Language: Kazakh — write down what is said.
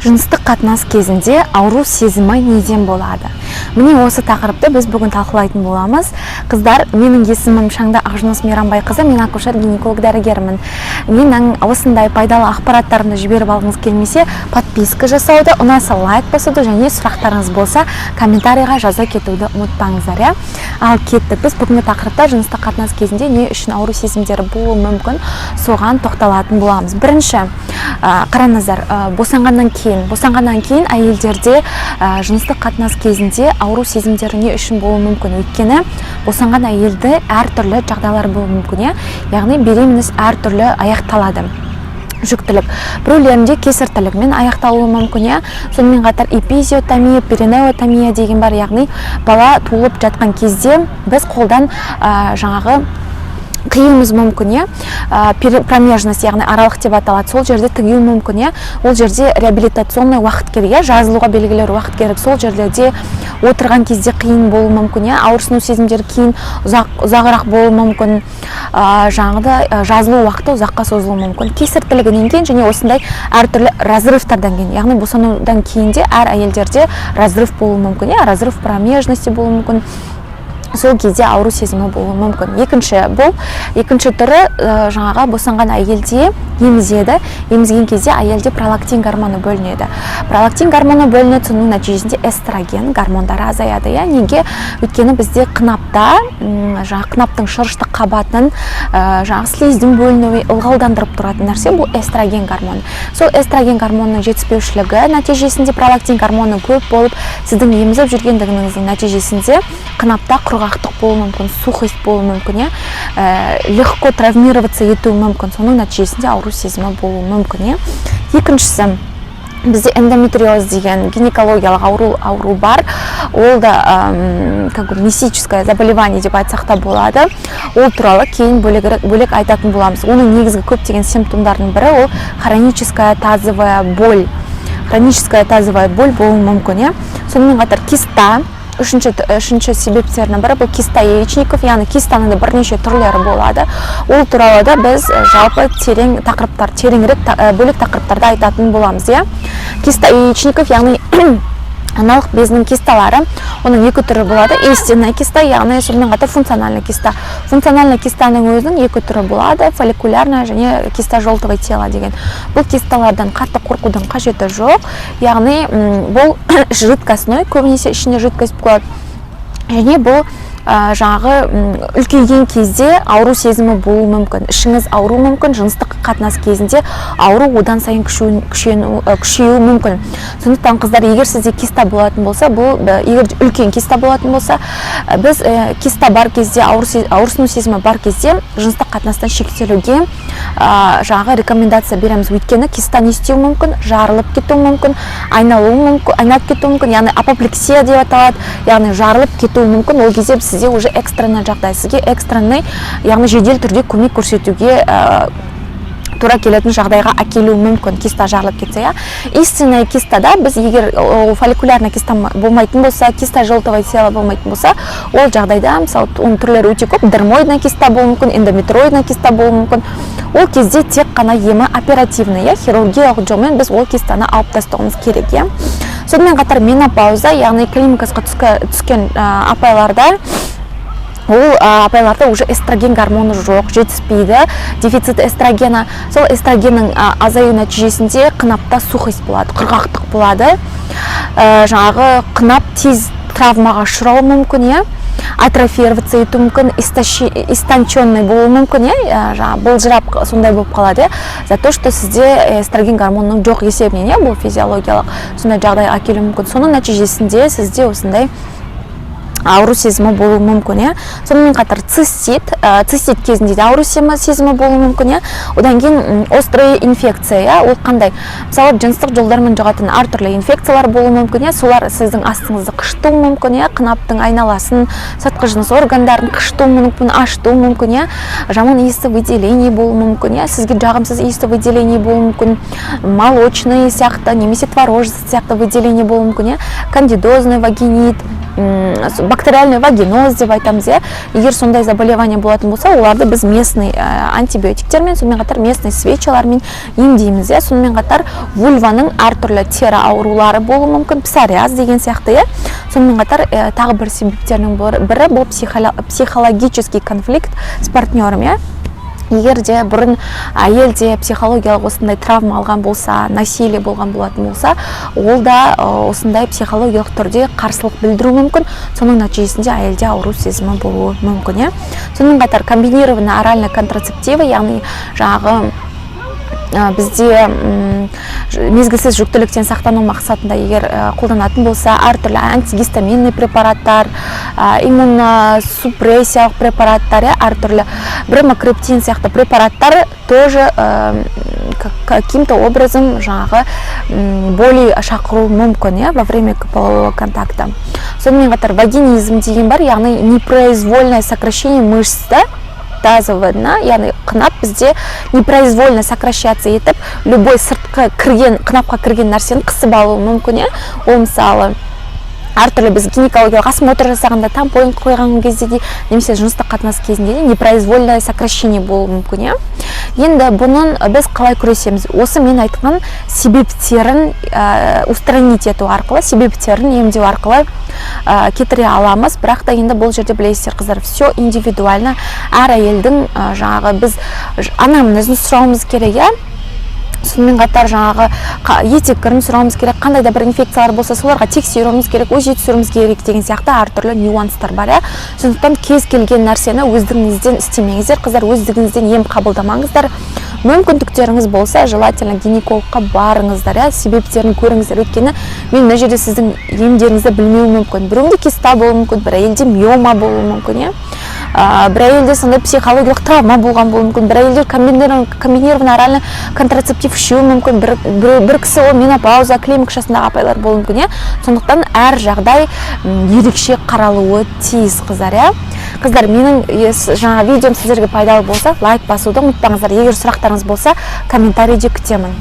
Жыныстық қатынас кезінде ауру сезімі неден болады? Міне осы тақырыпты біз бүгін талқылайтын боламыз. Қыздар, менің есімім Шаңда Ақжүніс Мейрамбайқызы, мен акушер-гинеколог дәрігермін. Менің осындай пайдалы ақпараттарымды жіберіп алғыңыз келмесе, подписка жасауды, ұнаса лайк басуды және сұрақтарыңыз болса, комментарийға жаза кетуді ұмытпаңыздар, иә? Ал кеттік, біз бүгінгі тақырыпта жыныстық қатынас кезінде не үшін ауру сезімдері болуы мүмкін, соған тоқталатын боламыз. Бірінші, қараңыздар, босанғаннан кейін әйелдерде жыныстық қатынас кезінде ауру сезімдері не үшін болуы мүмкін? Өйткені босанған әйелде әртүрлі жағдайлар болуы мүмкін, яғни беременность әртүрлі аяқталады. Жүктілік, біреулерінде кесіртілігімен аяқталуы мүмкін, сонымен қатар эпизиотомия, перинеотомия деген бар, яғни бала туылып жатқан кезде біз қолдан жаңағы қиюымыз мүмкін, промежность, яғни аралық деп аталады, сол жерде тігу мүмкін, ол жерде реабилитационный уақыт керек, жазылуға белгілер уақыт керек, сол жерде отырған кезде қиын болуы мүмкін, ауырсыну сезімдері кейін ұзағырақ болуы мүмкін, жаңағыда жазылу уақыты ұзаққа созылуы мүмкін. Кесіртілігінен кейін және осындай әртүрлі разрывтардан кейін, яғни босанудан кейін де әр әйелдерде разрыв болуы мүмкін, разрыв промежности болуы мүмкін. Сол кезде ауру сезімі болуы мүмкін. Екінші түрі жаңаға босанған әйелде емізеді. Емізген кезде әйелде пролактин гормоны бөлінеді. Пролактин гормоны бөлінеді, соның нәтижесінде эстроген гормондары азаяды. Неге? Өйткені бізде қынапта, қынаптың шырыштық қабатын, слиздің бөлінуі ылғалдандырып тұратын нәрсе бұл эстроген гормоны. Сол эстроген гормонының жетіспеушілігі нәтижесінде пролактин гормоны көп болып, сіздің емізіп жүргендігіңіздің нәтижесінде қынапта құрғақтық болуы мүмкін, сухость болуы мүмкін, легко травмироваться етуі мүмкін, соның нәтижесінде ауру сезімі болуы мүмкін. Екіншісі, бізде эндометриоз деген гинекологиялық ауру бар, ол да мистическое заболевание деп айтсақ та болады. Ол туралы кейін бөлек айтатын боламыз. Оның негізгі көптеген симптомдарының бірі ол хроническая тазовая боль. Хроническая тазовая боль болуы мүмкін. Сонымен қатар киста. Үшінші себептерінің бірі бұл киста яичников, яғни кистаның да бірнеше түрлері болады. Ол туралы да біз жалпы тереңірек бөлек тақырыптарда айтатын боламыз. Киста яичников, яғни аналық безінің кисталары, оның екі түрі болады. Истинная киста, яғни сонымен қатар функциональный киста. Функциональный кистаның өзінің екі түрі болады, фолликулярная және киста желтого тела деген. Бұл кисталардан қатты қорқудың қажеті жоқ, яғни бұл жидкостной, көбінесе ішінде жидкость болады. Және бұл жаңағы үлкейген кезде ауру сезімі болуы мүмкін. Ішіңіз ауру мүмкін, жыныстық қатынас кезінде ауру одан сайын күшеюі мүмкін. Сондықтан қыздар, егер сізде киста болатын болса, егер үлкен киста болатын болса, біз киста бар кезде, ауырсыну сезімі бар кезде жыныстық қатынастан шектелуге жаңағы рекомендация береміз. Өйткені киста не істеуі мүмкін, жарылып кетуі мүмкін, айналып кетуі мүмкін, яғни апоплексия деп аталады, яғни жарылып кетуі мүмкін. Ол кезде сізде уже экстренный жағдай, сізге экстренный, яғни жедел түрде көмек көрсетуге тура келетін жағдайға әкелуі мүмкін, киста жарылып кетсе. Истинная кистада біз егер фолликулярный киста болмайтын болса, киста желтого тела болмайтын болса, ол жағдайда, мысалы, оның түрлері өте көп, дермоидная киста болуы мүмкін, эндометриоидная киста болуы мүмкін. Ол кезде тек қана емі оперативный, хирургиялық жолмен біз ол кистаны алып тастауымыз керек. Сонымен қатар менопауза, яғни клиникасқа түскен апайларда уже эстроген гормоны жоқ, жетіспейді, дефицит эстрогена. Сол эстрогеннің азаю нәтижесінде қынапта сухость болады, құрғақтық болады. Жаңағы қынап тез травмаға ұшырауы мүмкін, атрофироваться ету мүмкін, истонченный болуы мүмкін, былжырап сондай болып қалады, за то, что сізде эстроген гормонының жоқ есебінен, бұл физиологиялық сондай жағдай әкелуі мүмкін. Соның нәтижесінде сізде осындай ауру сезімі болуы мүмкін. Сонымен қатар цистит кезінде де ауру сезімі болуы мүмкін. Одан кейін острая инфекция, ол қандай? Мысалы, жыныстық жолдармен жұғатын әртүрлі инфекциялар болуы мүмкін. Солар сіздің астыңызды қышытуы мүмкін, қынаптың айналасын, сыртқы жыныс органдарын қышытуы мүмкін, ашытуы мүмкін. Жаман иісті выделение болуы мүмкін. Сізге жағымсыз иісті выделение болуы мүмкін. Молочный сияқты, немесе творожный сияқты выделение болуы мүмкін. Кандидозный вагинит, бактериальный вагиноз деп айтамыз, егер сондай заболевание болатын болса, оларды біз местный антибиотиктермен, сонымен қатар местный свечалармен емдейміз. Сонымен қатар вульваның әртүрлі тері аурулары болуы мүмкін, псориаз деген сияқты. Сонымен қатар тағы бір себептерінің бірі бұл психологический конфликт с партнером. Егер де бұрын әйелде психологиялық осындай травма алған болса, насилие болған болатын болса, ол да осындай психологиялық түрде қарсылық білдіру мүмкін. Соның нәтижесінде әйелде ауру сезімі болуы мүмкін. Сонымен қатар комбинированный оральный контрацептиві, яғни жаңағы бізде мезгілсіз жүктіліктен сақтану мақсатында егер қолданатын болса, әртүрлі антигистаминный препараттар, иммуносупрессиялық препараттар, әртүрлі бромокрептин сияқты препараттар тоже каким-то образом жаңағы боли шақыру мүмкін во время полового контакта. Сонымен қатар вагинизм деген бар, яғни непроизвольное сокращение мышц тазового дна, яғни қынап бізде непроизвольно сокращаться етіп, любой сыртқы кірген, қынапқа кірген нәрсені қысып алуы мүмкін. Ол мысалы әртүрлі біз гинекологиялық осмотр жасағанда, тампон қойған кезде, немесе жыныстық қатынас кезінде непроизвольное сокращение болуы мүмкін. Енді бұның біз қалай күресеміз? Осы мен айтқан себептерін устранить ету арқылы, себептерін емдеу арқылы кетіре аламыз. Бірақ та енді бұл жерде білесіздер, қыздар, все индивидуально. Әр әйелдің жаңағы біз анамнезін сұрауымыз керек. Сонымен қатар жаңағы етеккірін сұрауымыз керек, қандай да бір инфекциялар болса, соларға тексеруіміз керек, өз жетісуіміз керек деген сияқты әртүрлі нюанстар бар. Сондықтан кез келген нәрсені өздігіңізден істемеңіздер, қыздар, өздігіңізден ем қабылдамаңыздар. Мүмкіндіктеріңіз болса, желательно гинекологқа барыңыздар, себептерін көріңіздер. Өйткені мен мына жерде сіздің емдеріңізді білмеуім мүмкін. Біреуінде киста болуы мүмкін, бір әйелде миома болуы мүмкін. Бір әйелде сондай психологиялық травма болған болуы мүмкін, бір әйелде комбинированный оральный контрацептив ішуі мүмкін, бір кісі ол менопауза, климакс жасындағы апайлар болуы мүмкін. Сондықтан әр жағдай ерекше қаралуы тиіс, қыздар. Қыздар, менің жаңа видеом сіздерге пайдалы болса, лайк басуды ұмытпаңыздар. Егер сұрақтарыңыз болса, комментарийде күтемін.